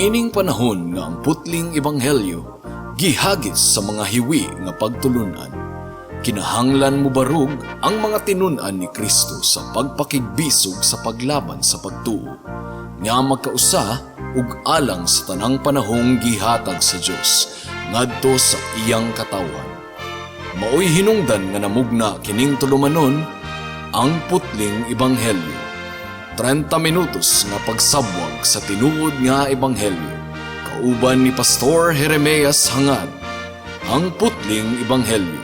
Niining panahon nga ang putling ebanghelyo gihagis sa mga hiwi nga pagtulunan. Kinahanglan mo barug ang mga tinunan ni Kristo sa pagpakigbisog sa paglaban sa pagtuo, nga magkausa ug alang sa tanang panahong gihatag sa Dios ngadto sa iyang katawan. Maoy hinungdan nga namugna kining tulumanon ang putling ebanghelyo. 30 minutos nga pagsabwag sa tinuod nga ebanghelyo. Kauban ni Pastor Jeremias Hangad, ang putling ebanghelyo.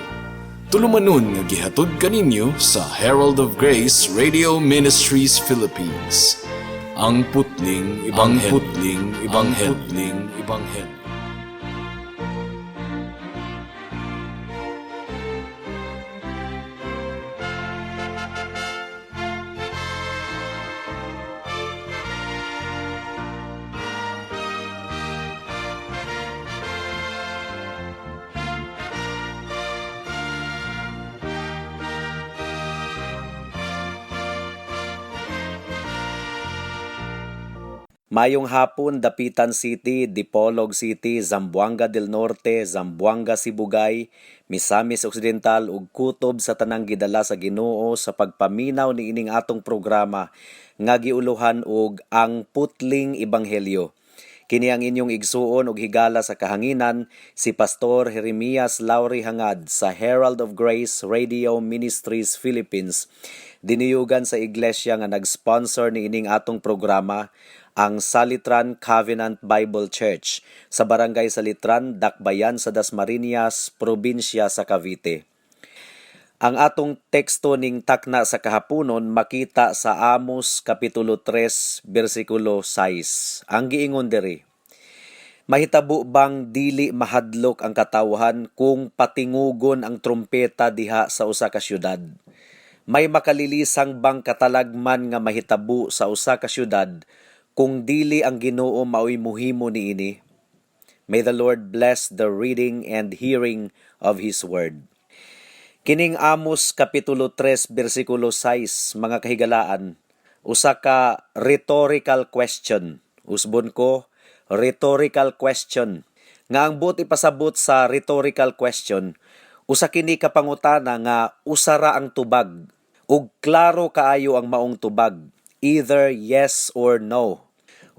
Tulumanon nga gihatod kaninyo sa Herald of Grace Radio Ministries Philippines. Ang putling ebanghelyo. Ang putling ebanghelyo. Mayong hapon, Dapitan City, Dipolog City, Zamboanga del Norte, Zamboanga Sibugay, Misamis Occidental ug kutob sa tanang gidala sa Ginoo sa pagpaminaw ni ining atong programa nga giuluhan og ang putling ebanghelyo. Kini ang inyong igsuon ug higala sa kahanginan si Pastor Jeremias Lauri Hangad sa Herald of Grace Radio Ministries Philippines. Diniyugan sa iglesia nga nag-sponsor ni ining atong programa, ang Salitran Covenant Bible Church sa Barangay Salitran, Dakbayan sa Dasmariñas, Probinsya sa Cavite. Ang atong teksto ning takna sa kahaponon makita sa Amos Kapitulo 3, versikulo 6. Ang giingon diri: mahitabo bang dili mahadlok ang katawhan kung patingugon ang trumpeta diha sa usa ka syudad? May makalilisang bang katalagman nga mahitabo sa usa ka syudad kung dili ang Ginoo maoy muhimo niini? May the Lord bless the reading and hearing of His Word. Kining Amos Kapitulo 3, versikulo 6, mga kahigalaan, usa ka rhetorical question. Usbon ko, rhetorical question. Nga ang buot ipasabot sa rhetorical question, usa kini ka pangutana nga usara ang tubag, ug klaro kaayo ang maong tubag, either yes or no.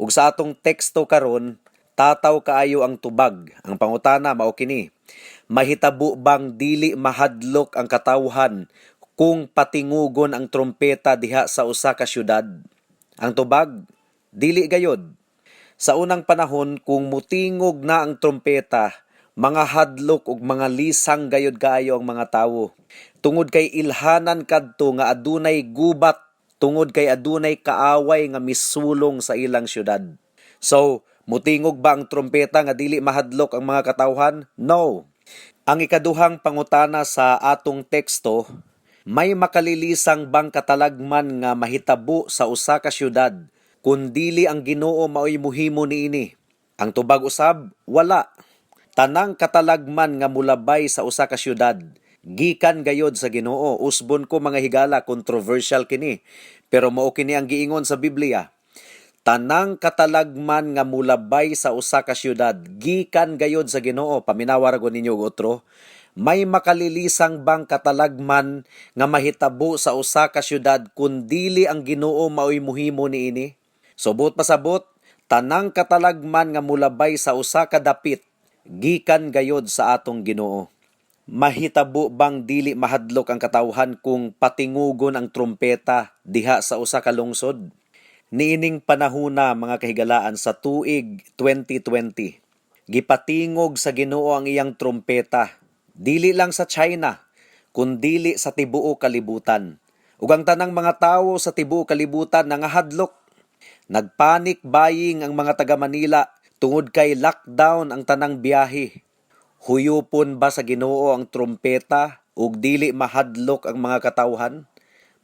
Ug sa atong teksto karon, tataw kaayo ang tubag. Ang pangutana mao kini: mahitabo bang dili mahadlok ang katawhan kung patingugon ang trompeta diha sa usa ka syudad? Ang tubag, dili gayod. Sa unang panahon, kung mutingog na ang trompeta, mga hadlok ug mga lisang gayod kaayo ang mga tawo. Tungod kay ilhanan kadto nga adunay gubat, tungod kay adunay kaaway nga misulong sa ilang syudad. So, mutingog ba ang trompeta nga dili mahadlok ang mga katawhan? No. Ang ikaduhang pangutana sa atong teksto, may makalilisang bang katalagman nga mahitabo sa usa ka syudad kun dili ang Ginoo maoy muhimo niini? Ang tubag usab, wala. Tanang katalagman nga mulabay sa usa ka syudad gikan gayod sa Ginoo. Usbon ko mga higala, controversial kini, pero mao kini ang giingon sa Biblia. Tanang katalagman nga mulabay sa usa ka syudad gikan gayod sa Ginoo. Paminawar ko ninyo og otro. May makalilisang bang katalagman nga mahitabo sa usa ka syudad kun dili ang Ginoo maoy muhimo niini? Subot pasabot, tanang katalagman nga mulabay sa usa ka dapit gikan gayod sa atong Ginoo. Mahitabo bang dili mahadlok ang katawhan kung patingugon ang trumpeta diha sa usa ka lungsod? Niining panahona, mga kahigalaan, sa tuig 2020, gipatingog sa Ginoo ang iyang trumpeta, dili lang sa China, kundi sa tibuok kalibutan. Ug ang tanang mga tawo sa tibuok kalibutan nangahadlok. Nagpanic buying ang mga taga Manila tungod kay lockdown ang tanang biyahe. Huyupon ba sa Ginoo ang trumpeta ug dili mahadlok ang mga katawhan?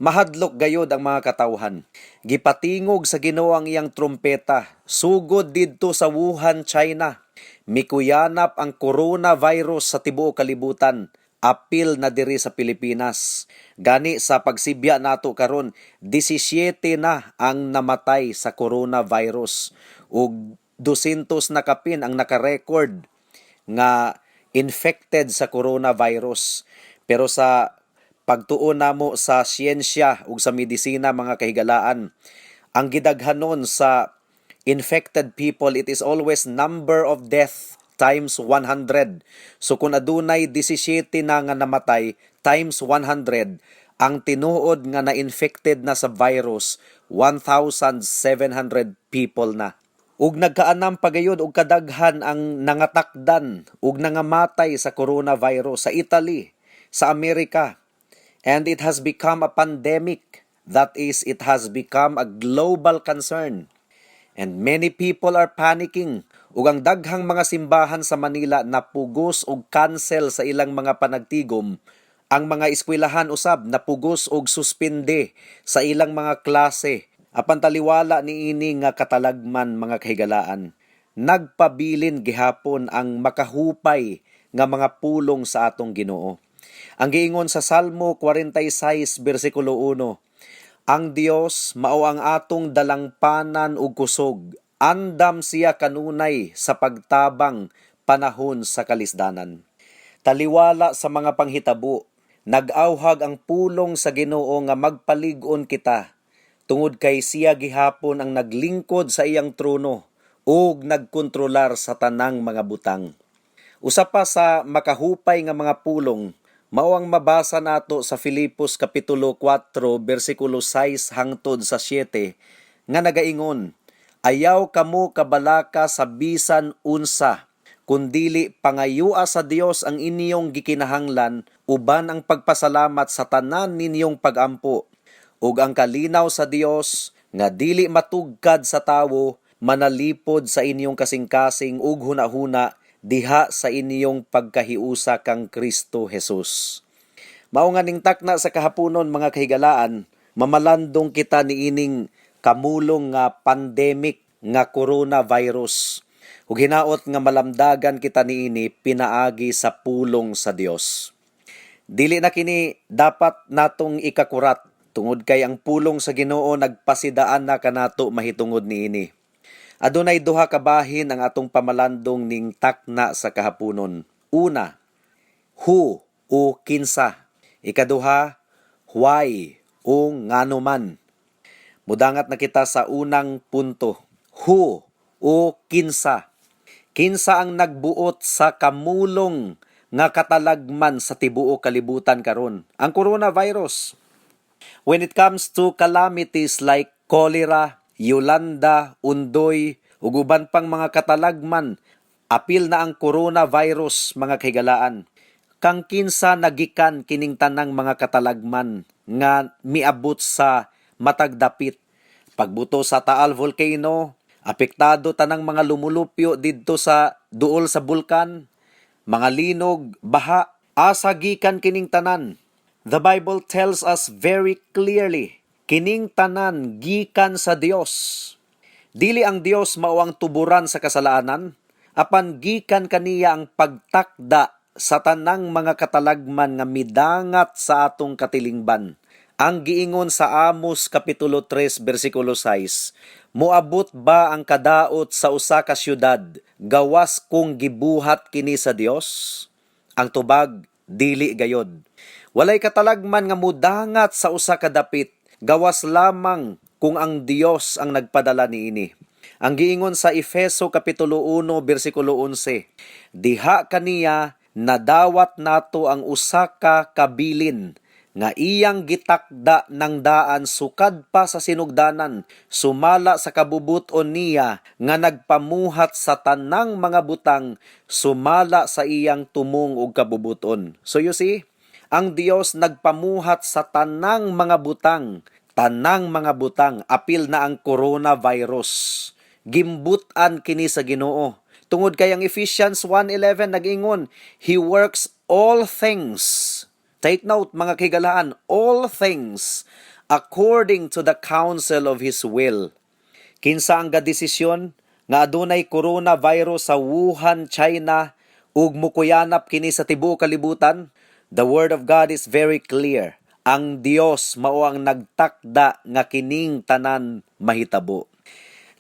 Mahadlok gayod ang mga katawhan. Gipatingog sa Ginoo ang iyang trumpeta sugod didto sa Wuhan, China. Mikuyanap ang coronavirus sa tibuok kalibutan. Apil na diri sa Pilipinas. Gani sa pagsibya nato karon, 17 na ang namatay sa coronavirus. Ug 200 na kapin ang nakarecord nga infected sa coronavirus. Pero sa pagtuon namo sa siyensya ug sa medisina mga kahigalaan, ang gidaghanon sa infected people, it is always number of death times 100. So kung adunay 17 na nga namatay times 100, ang tinuod nga na-infected na sa virus, 1,700 people na. Ug nagkaanam pagayod og kadaghan ang nangatakdan ug nangamatay sa coronavirus sa Italy, sa Amerika. And it has become a pandemic. That is, it has become a global concern. And many people are panicking. Ug ang daghang mga simbahan sa Manila napugos og cancel sa ilang mga panagtigom. Ang mga eskwelahan usab napugos og suspende sa ilang mga klase. Apan taliwala niini nga katalagman mga kahigalaan. Nagpabilin gihapon ang makahupay nga mga pulong sa atong Ginoo. Ang giingon sa Salmo 46 bersikulo 1, ang Dios mao ang atong dalangpanan ug kusog. Andam siya kanunay sa pagtabang panahon sa kalisdanan. Taliwala sa mga panghitabo, nag-awhag ang pulong sa Ginoo nga magpalig-on kita. Tungod kay siya gihapon ang naglingkod sa iyang trono ug nagkontrolar sa tanang mga butang. Usa pa sa makahupay nga mga pulong, mao ang mabasa nato sa Filipos kapitulo 4 bersikulo 6 hangtod sa 7 nga nagaingon, ayaw kamo kabalaka sa bisan unsa, kundili pangayua sa Dios ang inyong gikinahanglan uban ang pagpasalamat sa tanan ninyong pagampo. Ug ang kalinaw sa Dios nga dili matugkad sa tawo manalipod sa inyong kasing-kasing ug hunahuna diha sa inyong pagkahiusa kang Kristo Jesus. Mao nga ning takna sa kahaponon mga kahigalaan, mamalandong kita niining kamulong nga pandemic nga coronavirus. Ug hinaot nga malamdagan kita niini pinaagi sa pulong sa Dios. Dili na kini dapat natong ikakurat tungod kay ang pulong sa Ginoo nagpasidaan na kanato mahitungod niini. Adunay duha ka bahin ang atong pamalandong ning takna sa kahaponon. Una, who o kinsa. Ikaduha, why o ngano man. Mudangat na kita sa unang punto. Who o kinsa. Kinsa ang nagbuot sa kamulong nga katalagman sa tibuok kalibutan karon? Ang coronavirus. When it comes to calamities like cholera, Yolanda, Undoy, ug uban pang mga katalagman, apil na ang coronavirus mga kahigalaan. Kang kinsa nagikan kining tanang mga katalagman nga miabot sa matag dapit. Pagbuto sa Taal Volcano, apektado tanang mga lumulupyo didto sa duol sa bulkan, mga linog, baha, asa gikan kining tanan. The Bible tells us very clearly, kining tanan gikan sa Dios. Dili ang Dios mao ang tuburan sa kasalanan, apan gikan kaniya ang pagtakda sa tanang mga katalagman nga midangat sa atong katilingban. Ang giingon sa Amos kapitulo 3 bersikulo 6, moabot ba ang kadaot sa usa ka syudad, gawas kung gibuhat kini sa Dios? Ang tubag, dili gayod. Walay katalagman nga mudangat sa usa ka dapit, gawas lamang kung ang Dios ang nagpadala niini. Ang giingon sa Efeso kapitulo 1 bersikulo 11, diha kaniya nadawat nato ang usa ka kabilin nga iyang gitakda ng daan sukad pa sa sinugdanan, sumala sa kabubuton niya nga nagpamuhat sa tanang mga butang, sumala sa iyang tumong ug kabubuton. So you see, ang Dios nagpamuhat sa tanang mga butang, apil na ang coronavirus. Gimbutan kini sa Ginoo. Tungod kay ang Ephesians 1:11 nag-ingon, He works all things. Take note mga kahigalaan, all things according to the counsel of His will. Kinsa ang gadesisyon nga adunay coronavirus sa Wuhan, China ug mukuyanap kini sa tibuok kalibutan? The Word of God is very clear. Ang Dios mao ang nagtakda nga kining tanan mahitabo.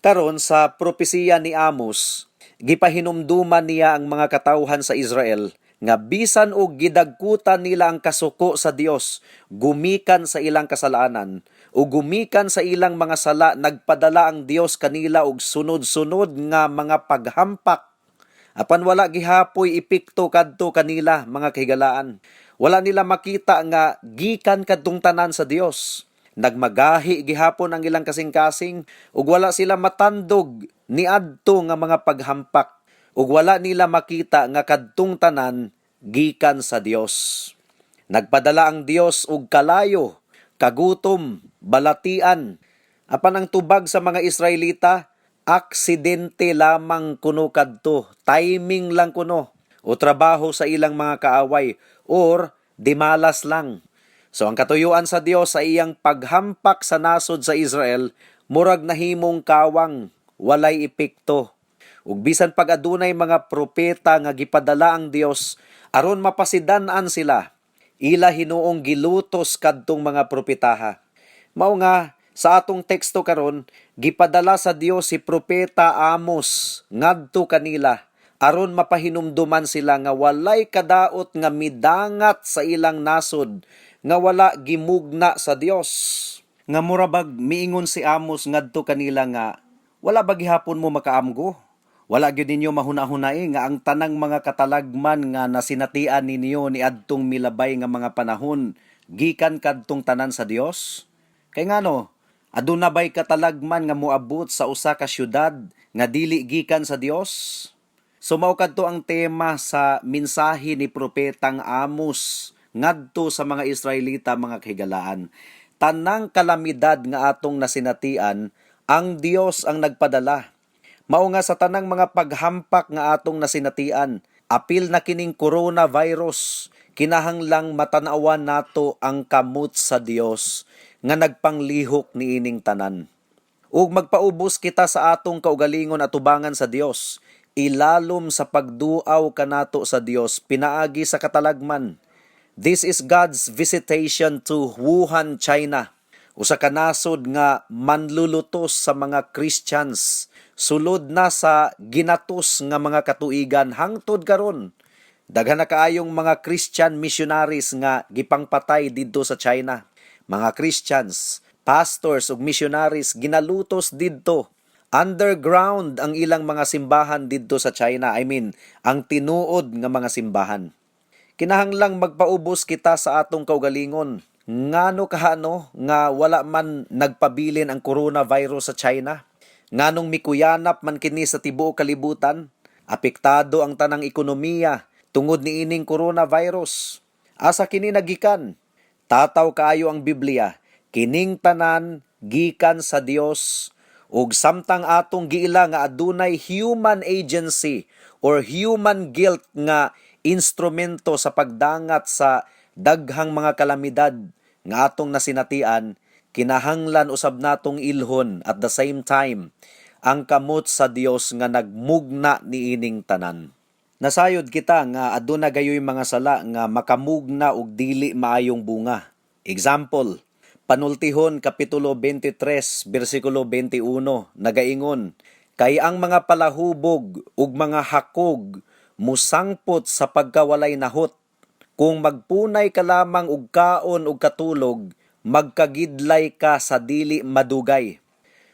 Karon sa propesiya ni Amos, gipahinumduman niya ang mga katawhan sa Israel nga bisan og gidagkutan nila ang kasuko sa Dios, gumikan sa ilang kasalanan o gumikan sa ilang mga sala, nagpadala ang Dios kanila og sunod-sunod nga mga paghampak. Apan wala gihapoy epekto kadto kanila mga kahigalaan. Wala nila makita nga gikan kadtong tanan sa Dios. Nagmagahi gihapon ang ilang kasing-kasing ug wala sila matandog niadto nga mga paghampak ug wala nila makita nga kadtong tanan gikan sa Dios. Nagpadala ang Dios og kalayo, kagutom, balatian. Apan ang tubag sa mga Israelita, aksidente lamang kuno kadto, timing lang kuno, o trabaho sa ilang mga kaaway, or dimalas lang. So ang katuyuan sa Dios sa iyang paghampak sa nasod sa Israel, murag nahimong kawang, walay epekto. Ug bisan pag adunay mga propeta nga gipadala ang Dios aron mapasidan-an sila, ila hinuong gilutos kadtong mga propetaha. Mao nga sa atong teksto karon, gipadala sa Dios si propeta Amos ngadto kanila aron mapahinumduman sila nga walay kadaot nga midangat sa ilang nasod, nga wala gimugna sa Dios. Nga murabag miingon si Amos ngadto kanila nga wala ba gihapon mo makaamgo? Wala gyud ninyo mahuna-hunai nga ang tanang mga katalagman nga nasinatian ninyo ni adtong milabay nga mga panahon gikan kadtong tanan sa Dios? Kay ngano, aduna bay katalagman nga moabot sa usa ka syudad nga dili gikan sa Dios? So mao kadto ang tema sa mensahe ni propetang Amos ngadto sa mga Israelita mga kahigalaan. Tanang kalamidad nga atong nasinatian, ang Dios ang nagpadala. Mao nga sa tanang mga paghampak nga atong nasinatian, apil na kining coronavirus, kinahanglang matanawan nato ang kamot sa Dios nga nagpanglihok niining tanan. Ug magpaubos kita sa atong kaugalingon at tubangan sa Dios, ilalom sa pagduaw kanato sa Dios pinaagi sa katalagman. This is God's visitation to Wuhan, China. Usa ka nasod nga manlulutos sa mga Christians, sulod na sa ginatos nga mga katuigan hangtod karon. Daghan na kaayong mga Christian missionaries nga gipangpatay didto sa China. Mga Christians, pastors ug missionaries ginalutos didto. Underground ang ilang mga simbahan didto sa China. I mean, ang tinuod nga mga simbahan. Kinahanglang magpaubos kita sa atong kaugalingon. Ngano kahano nga wala man nagpabilin ang coronavirus sa China? Nganong mikuyanap man kini sa tibuok kalibutan? Apektado ang tanang ekonomiya tungod ni ining coronavirus. Asa kini nagikan? Tataw kaayo ang Biblia, kining tanan gikan sa Dios, ug samtang atong giila nga adunay human agency or human guilt nga instrumento sa pagdangat sa daghang mga kalamidad nga atong nasinatian, kinahanglan usab natong ilhon at the same time ang kamot sa Dios nga nagmugna niining tanan. Nasayod kita nga aduna gayoy mga sala nga makamugna og dili maayong bunga. Example, Panultihon Kapitulo 23, versikulo 21, nagaingon, kay ang mga palahubog ug mga hakog musangpot sa pagkawalay nahot. Kung magpunay ka lamang og kaon ug katulog, magkagidlay ka sa dili madugay.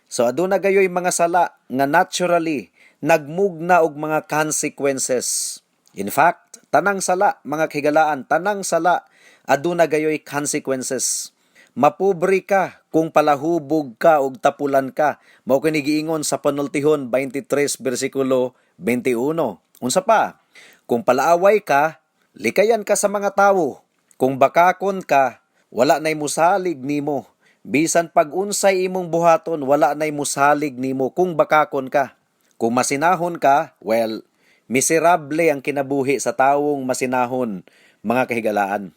So aduna gayoy mga sala nga naturally nagmugna og mga consequences. In fact, tanang sala mga kahigalaan, tanang sala aduna gayoy consequences. Mapobre ka kung palahubog ka og tapulan ka. Mao kini giingon sa Panultihon 23 bersikulo 21. Unsa pa? Kung palaaway ka, likayan ka sa mga tawo. Kung bakakon ka, wala nay musalig nimo. Bisan pag unsay imong buhaton, wala nay musalig nimo kung bakakon ka. Kung masinahon ka, well, miserable ang kinabuhi sa tawong masinahon, mga kahigalaan.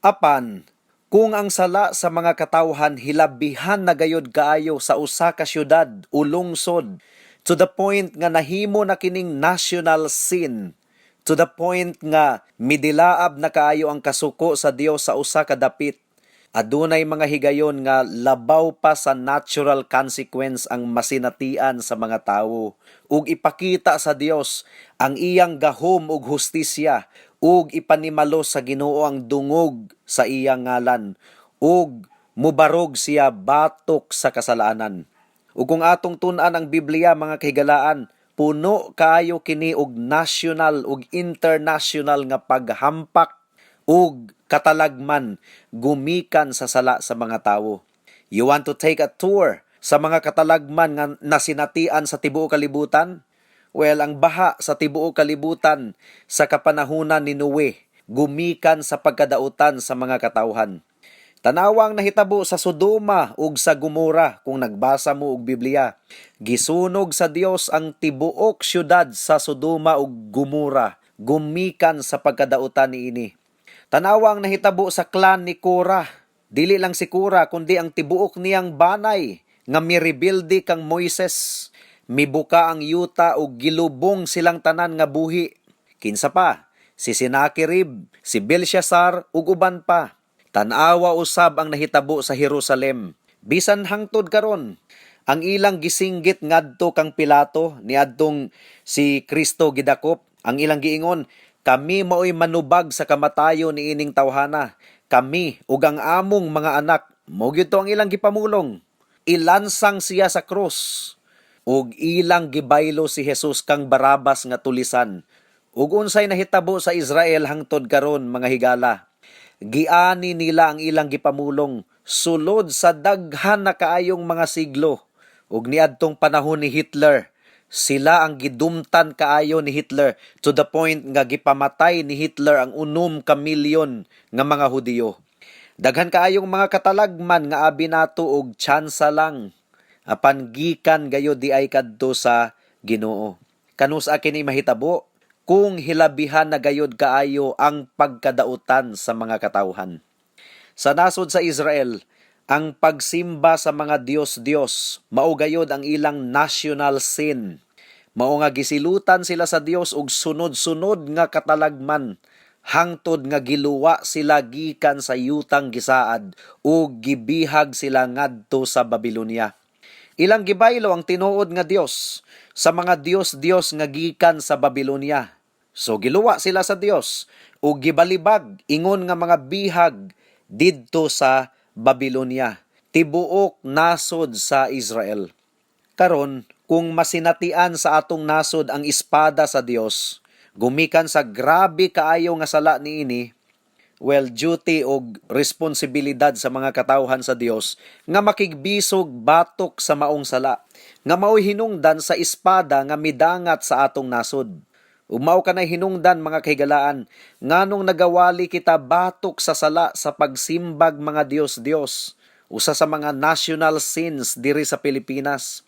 Apan, kung ang sala sa mga katawhan hilabihan na gayod kaayo sa usa ka syudad o lungsod, to the point nga nahimo na kining national sin, to the point nga midilaab na kaayo ang kasuko sa Dios sa usa ka dapit, Adunay mga higayon nga labaw pa sa natural consequence ang masinatian sa mga tawo ug ipakita sa Dios ang iyang gahom ug hustisya ug ipanimalo sa Ginoo ang dungog sa iyang ngalan ug mubarog siya batok sa kasalanan. Ug kung atong tun-an ang Biblia mga kahigalaan, puno kaayo kini og national ug international nga paghampak ug katalagman gumikan sa sala sa mga tawo. You want to take a tour sa mga katalagman nga nasinatian sa tibuok kalibutan? Well, ang baha sa tibuok kalibutan sa kapanahunan ni Noe gumikan sa pagkadautan sa mga katawhan. Tanawang nahitabo sa Sodoma ug sa Gomora kung nagbasa mo og Biblia. Gisunog sa Dios ang tibuok syudad sa Sodoma ug Gomora gumikan sa pagkadautan niini. Tanawang nahitabo sa clan ni Korah. Dili lang si Korah kundi ang tibuok niyang banay nga mirebilde kang Moises. Mibuka ang yuta ug gilubong silang tanan nga buhi. Kinsa pa? Si Sennacherib, si Belshazzar ug uban pa. Tanawa usab ang nahitabo sa Jerusalem. Bisan hangtod karon, ang ilang gisinggit ngadto kang Pilato niadtong si Kristo gidakop. Ang ilang giingon, kami mao'y manubag sa kamatayo ni ining tawhana. Kami ug ang among mga anak, mo gyud to ang ilang gipamulong. Ilansang siya sa krus. Ug ilang gibaylo si Jesus kang Barabas nga tulisan. Ug unsay nahitabo sa Israel hangtod karon mga higala. Giani nila ang ilang gipamulong sulod sa daghan na kaayong mga siglo. Ug niadtong panahon ni Hitler, sila ang gidumtan kaayo ni Hitler to the point nga gipamatay ni Hitler ang 6 milyon nga mga Hudiyo. Daghan kaayong mga katalagman nga abi nato og tsansa lang apan gikan gayud di ay kadto sa Ginoo. Kanus kini mahitabo kung hilabihan na gayud kaayo ang pagkadautan sa mga katawhan. Sa nasod sa Israel, ang pagsimba sa mga Dios-Dios mao gayud ang ilang national sin. Mao nga gisilutan sila sa Dios og sunod-sunod nga katalagman hangtod nga giluwa sila gikan sa yutang gisaad ug gibihag sila ngadto sa Babilonia. Ilang gibaylo ang tinuod nga Dios sa mga Dios-Dios nga gikan sa Babilonia. So giluwa sila sa Dios ug gibalibag ingon nga mga bihag didto sa Babilonia, tibuok nasod sa Israel. Karon, kung masinatian sa atong nasod ang espada sa Dios, gumikan sa grabe kaayo nga sala niini, well, duty og responsibilidad sa mga katawhan sa Dios nga makigbisog batok sa maong sala, nga mao'y hinungdan sa espada nga midangat sa atong nasod. Umaw ka na hinungdan mga kahigalaan, nganong nagawali kita batok sa sala sa pagsimbag mga Dios-Dios, usa sa mga national sins diri sa Pilipinas.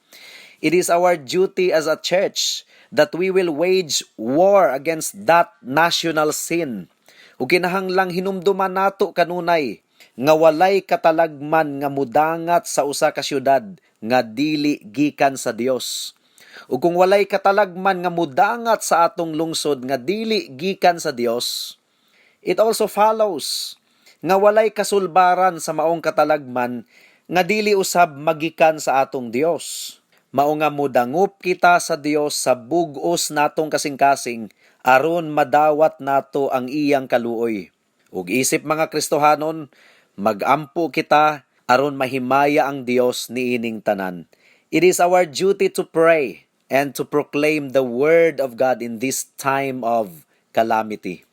It is our duty as a church that we will wage war against that national sin. Ug kinahanglang hinumduman nato kanunay nga walay katalagman nga mudangat sa usa ka syudad nga dili gikan sa Dios. Ug kung walay katalagman nga mudangat sa atong lungsod nga dili gikan sa Dios, it also follows nga walay kasulbaran sa maong katalagman nga dili usab magikan sa atong Dios. Mao nga mudangup kita sa Dios sa bug-os natong kasing-kasing aron madawat nato ang iyang kaluoy. Ug isip mga Kristohanon, magampo kita aron mahimaya ang Dios niining tanan. It is our duty to pray and to proclaim the word of God in this time of calamity.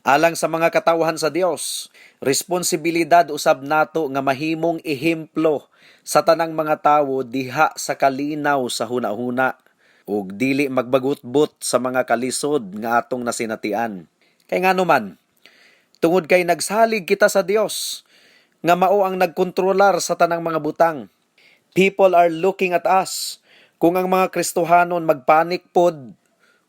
Alang sa mga katawhan sa Dios, responsibilidad usab nato nga mahimong ehemplo sa tanang mga tawo diha sa kalinaw sa hunahuna ug dili magbagutbot sa mga kalisod nga atong nasinatian. Kay ngano man, tungod kay nagsalig kita sa Dios nga mao ang nagkontrolar sa tanang mga butang. People are looking at us. Kung ang mga Kristohanon magpanik pod,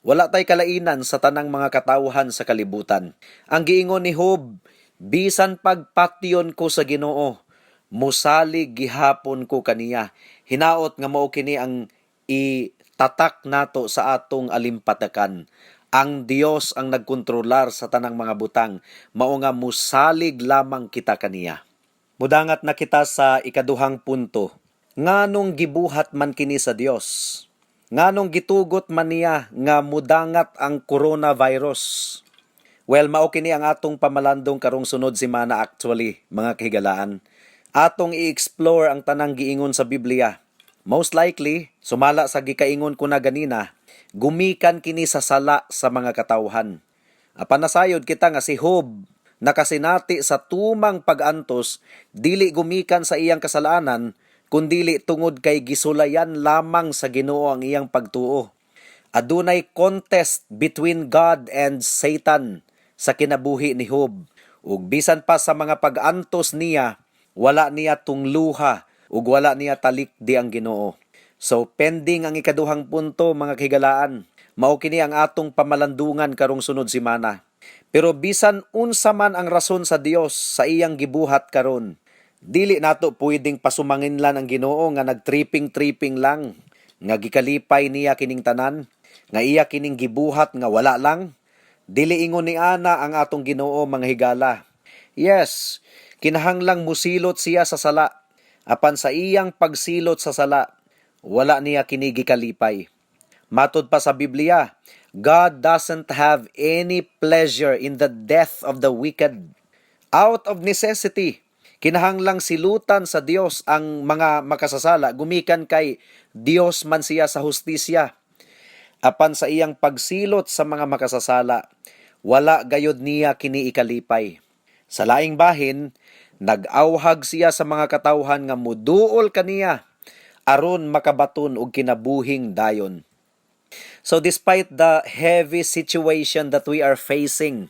wala tay kalainan sa tanang mga katawhan sa kalibutan. Ang giingon ni Job, bisan pagpatyon ko sa Ginoo, musalig gihapon ko kaniya. Hinaot nga mao kini ang itatak nato sa atong alimpatakan. Ang Dios ang nagkontrolar sa tanang mga butang, mao nga musalig lamang kita kaniya. Mudangat na kita sa ikaduhang punto. Nganong gibuhat man kini sa Dios? Nganong gitugot man niya nga mudangat ang coronavirus? Well, mao kini ang atong pamalandong karong sunod semana actually, mga kahigalaan. Atong i-explore ang tanang giingon sa Biblia. Most likely, sumala sa gikaingon ko na ganina, gumikan kini sa sala sa mga katawhan. Apan nasayod kita nga si Job nakasinati sa tumang pag-antos, dili gumikan sa iyang kasalanan, kundili tungod kay gisulayan lamang sa Ginoo ang iyang pagtuo. Adunay contest between God and Satan sa kinabuhi ni Job. Ug bisan pa sa mga pag-antos niya, wala niya tungluha ug wala niya talikdi ang Ginoo. So pending ang ikaduhang punto, mga kahigalaan, mao kini ang atong pamalandungan karong sunod semana. Pero bisan unsa man ang rason sa Dios sa iyang gibuhat karon, dili nato pwedeng pasumanginlan ang Ginoo nga nagtripping-tripping lang, nga gikalipay niya kining tanan, nga iya kining gibuhat nga wala lang. Dili ingon ni ana ang atong Ginoo, mga higala. Yes, kinahanglang musilot siya sa sala. Apan sa iyang pagsilot sa sala, wala niya kini gikalipay. Matod pa sa Biblia, God doesn't have any pleasure in the death of the wicked. Out of necessity, kinahanglang silutan sa Dios ang mga makasasala, gumikan kay Dios man siya sa hustisya. Apan sa iyang pagsilot sa mga makasasala, wala gayod niya kini ikalipay. Sa laing bahin, nag-awhag siya sa mga katawhan nga muduol kaniya aron makabaton og kinabuhing dayon. So despite the heavy situation that we are facing,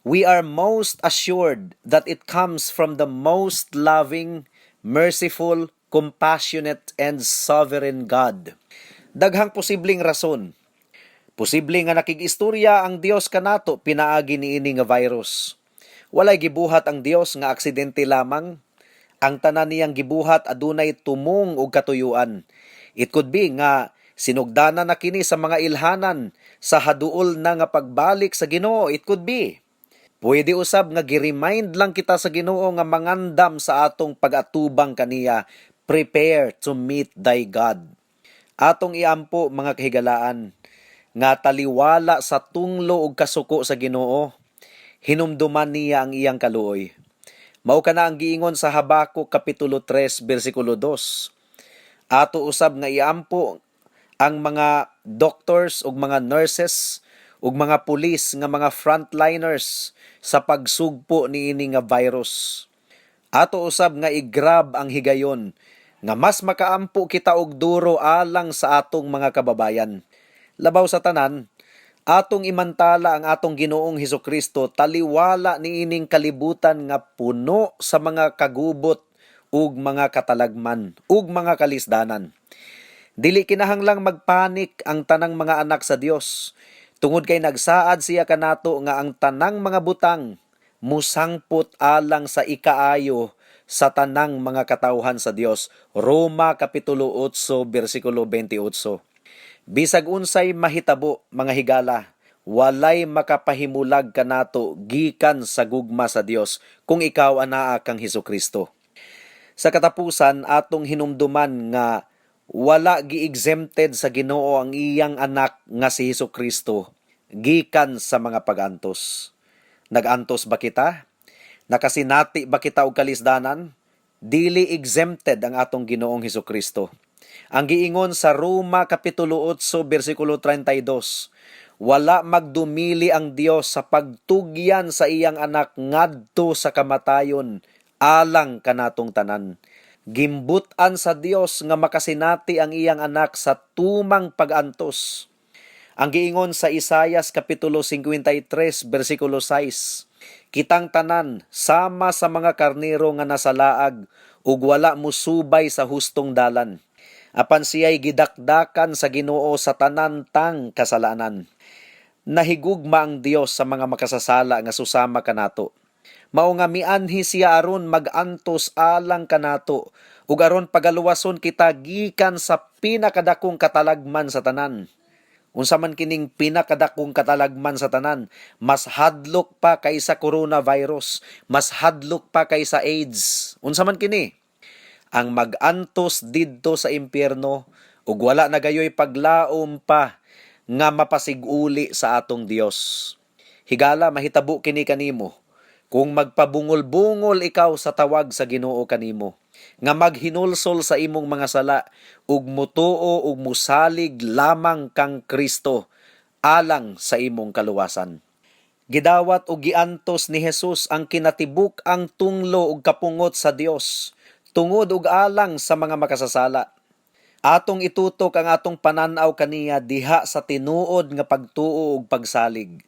we are most assured that it comes from the most loving, merciful, compassionate, and sovereign God. Daghang posibleng rason. Posible nga nakig-istorya ang Dios kanato pinaagi niini nga virus. Walay gibuhat ang Dios nga aksidente lamang. Ang tanan niyang gibuhat adunay tumong ug katuyuan. It could be nga sinugdanan na kini sa mga ilhanan sa haduol na nga pagbalik sa Ginoo. It could be. Pwede usab nga gi-remind lang kita sa Ginoo nga mangandam sa atong pag-atubang kaniya. Prepare to meet thy God. Atong iampo, mga kahigalaan, nga taliwala sa tunglo ug kasuko sa Ginoo, hinumduman niya ang iyang kaluoy. Mao kana ang giingon sa Habakuk kapitulo 3 bersikulo 2. Ato usab nga iampo ang mga doctors ug mga nurses ug mga pulis nga mga frontliners sa pagsugpo niini nga virus. Ato usab nga i-grab ang higayon nga mas makaampo kita og duro alang sa atong mga kababayan. Labaw sa tanan, atong imantala ang atong Ginoong Hesukristo taliwala niining kalibutan nga puno sa mga kagubot ug mga katalagman ug mga kalisdanan. Dili kinahanglang magpanik ang tanang mga anak sa Dios, tungod kay nagsaad siya kanato nga ang tanang mga butang musangpot alang sa ikaayo sa tanang mga katawhan sa Dios. Roma kapitulo 8 bersikulo 28. Bisag unsay mahitabo, mga higala, walay makapahimulag kanato gikan sa gugma sa Dios kung ikaw anaa kang Hesukristo. Sa katapusan, atong hinumduman nga wala gi-exempted sa Ginoo ang iyang anak nga si Hesukristo gikan sa mga pag-antos. Nag-antos ba kita? Nakasinati ba kita og kalisdanan? Dili exempted ang atong Ginoong Hesukristo. Ang giingon sa Roma kapitulo 8 bersikulo 32, wala magdumili ang Dios sa pagtugyan sa iyang anak ngadto sa kamatayon alang kanatong tanan. Gimbutan sa Dios nga makasinati ang iyang anak sa tumang pag-antos. Ang giingon sa Isaias kapitulo 53 bersikulo 6, kitang tanan sama sa mga karnero nga nasalaag ug wala musubay sa hustong dalan. Apan siya'y gidakdakan sa Ginoo sa tanantang kasalanan. Nahigugma ang Dios sa mga makasasala nga susama kanato. Mao nga mianhi siya aron mag-antos alang kanato ug aron pagaluwason kita gikan sa pinakadakong katalagman sa tanan. Unsa man kining pinakadakong katalagman sa tanan, mas hadlok pa kaysa coronavirus, mas hadlok pa kaysa AIDS. Unsa man kini? Ang mag-antos didto sa impyerno ug wala na gayoy paglaom pa nga mapasiguli sa atong Dios. Higala mahitabo kini kanimo kung magpabungol-bungol ikaw sa tawag sa Ginoo kanimo, nga maghinulsol sa imong mga sala ug mutuo ug musalig lamang kang Kristo alang sa imong kaluwasan. Gidawat ug giantos ni Jesus ang kinatibuk ang tunglo ug kapungot sa Dios tungod ug alang sa mga makasasala. Atong itutok ang atong pananaw kaniya diha sa tinuod nga pagtuo ug pagsalig.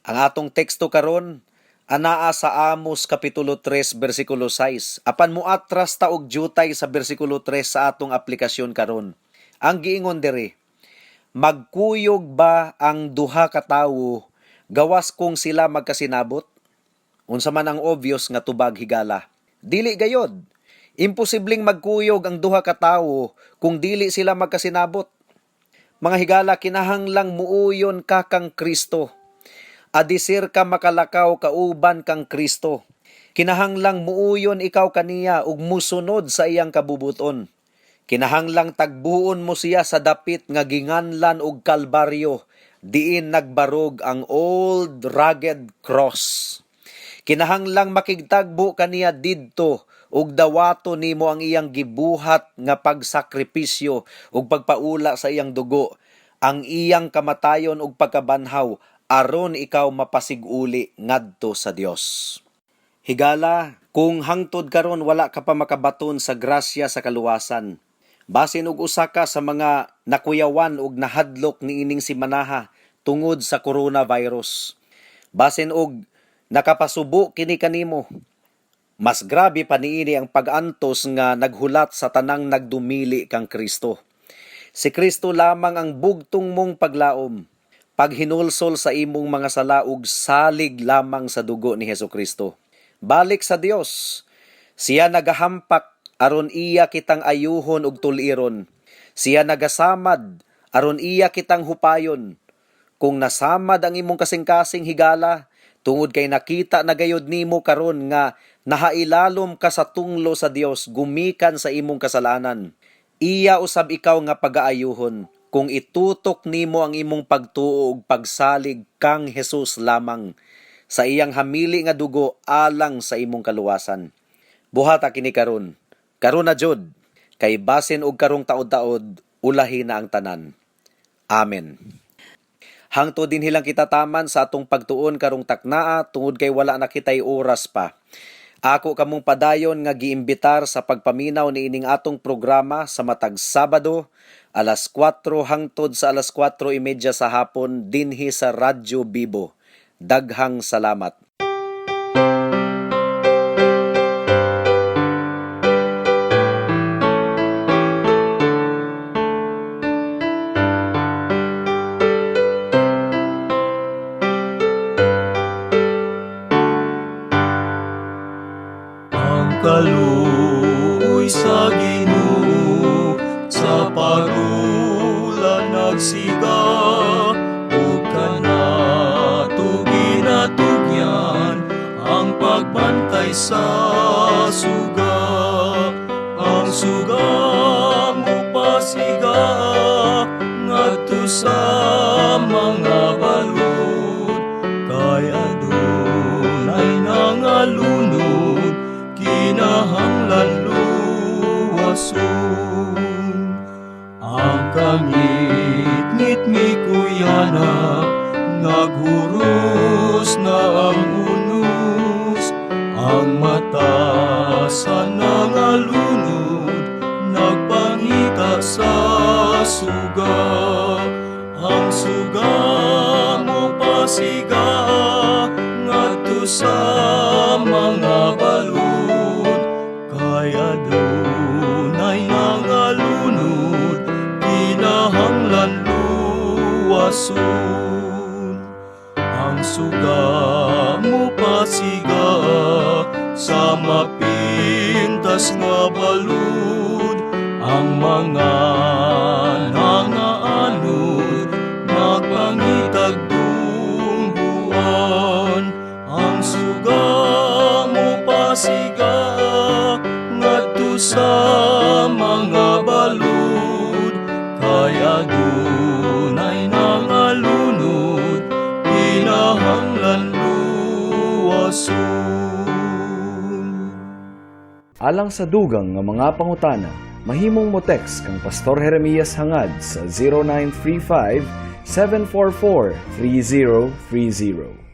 Ang atong teksto karon anaa sa Amos kapitulo 3 bersikulo 6. Apan muatras ta og jutay sa bersikulo 3 sa atong aplikasyon karon. Ang giingon diri, magkuyog ba ang duha ka tawo gawas kung sila magkasinabot? Unsa man ang obvious nga tubag higala? Dili gayod. Imposibleng magkuyog ang duha ka tawo kung dili sila magkasinabot. Mga higala, kinahanglang muuyon ka kang Kristo. Adisir ka makalakaw kauban kang Kristo. Kinahanglang muuyon ikaw kaniya ug musunod sa iyang kabubuton. Kinahanglang tagbuon mo siya sa dapit nga ginganlan og Kalbaryo, diin nagbarog ang old rugged cross. Kinahanglang makigtagbo kaniya didto ug dawato nimo ang iyang gibuhat nga pagsakripisyo ug pagpaula sa iyang dugo, ang iyang kamatayon ug pagkabanhaw aron ikaw mapasiguli ngadto sa Dios. Higala, kung hangtod karon wala ka pa makabaton sa grasya sa kaluwasan, basin og usa ka sa mga nakuyawan ug nahadlok niining simanaha tungod sa coronavirus, basin og nakapasubo kini kanimo, mas grabe pa niini ang pag-antos nga naghulat sa tanang nagdumili kang Kristo. Si Kristo lamang ang bugtong mong paglaom, paghinulsol sa imong mga sala ug salig lamang sa dugo ni Hesukristo. Balik sa Dios. Siya nagahampak aron iya kitang ayuhon ug tuliron. Siya nagasamad aron iya kitang hupayon. Kung nasamad ang imong kasing-kasing higala, tungod kay nakita na gayud nimo karon nga nahailalom ka sa tunglo sa Dios gumikan sa imong kasalanan, iya usab ikaw nga pagaayuhon kung itutok nimo ang imong pagtuo ug pagsalig kang Hesus lamang sa iyang hamili nga dugo alang sa imong kaluwasan. Buhata kini karon na jud, kay basin og karong taod-taod ulahi na ang tanan. Amen. Hangtod din hilang kita taman sa atong pagtuon karong taknaa tungod kay wala na kitay oras pa. Ako kamong padayon nga giimbitar sa pagpaminaw niining atong programa sa matag Sabado, alas 4 hangtod sa alas 4:30 sa hapon dinhi sa Radyo Bibo. Daghang salamat. Kaluoy sa Ginoo sa pag-ulan nagsiga ug kanato ginatugyan ang pagbantay sa suga. Ang suga mo pasiga ngadto sa mga balud, kay adunay nangalunod kinahanglan luwason. Ang kangit-ngit mi kuyanak naghuros na ang unos, ang mata sa nangalunod nagpangita sa suga. Ang suga mo pasiga ngadto sa mga balud, kay adunay nangalunod kinahanglan luwason. Ang suga mo pasiga sa mapintas nga balud, ang mga nangaanod pasiga ngadto sa mga balud kay adunay nangalunod kinahanglan luwason. Alang sa dugang nga mga pangutana, mahimong mo text kang Pastor Jeremias hangad sa 0935 744 3030.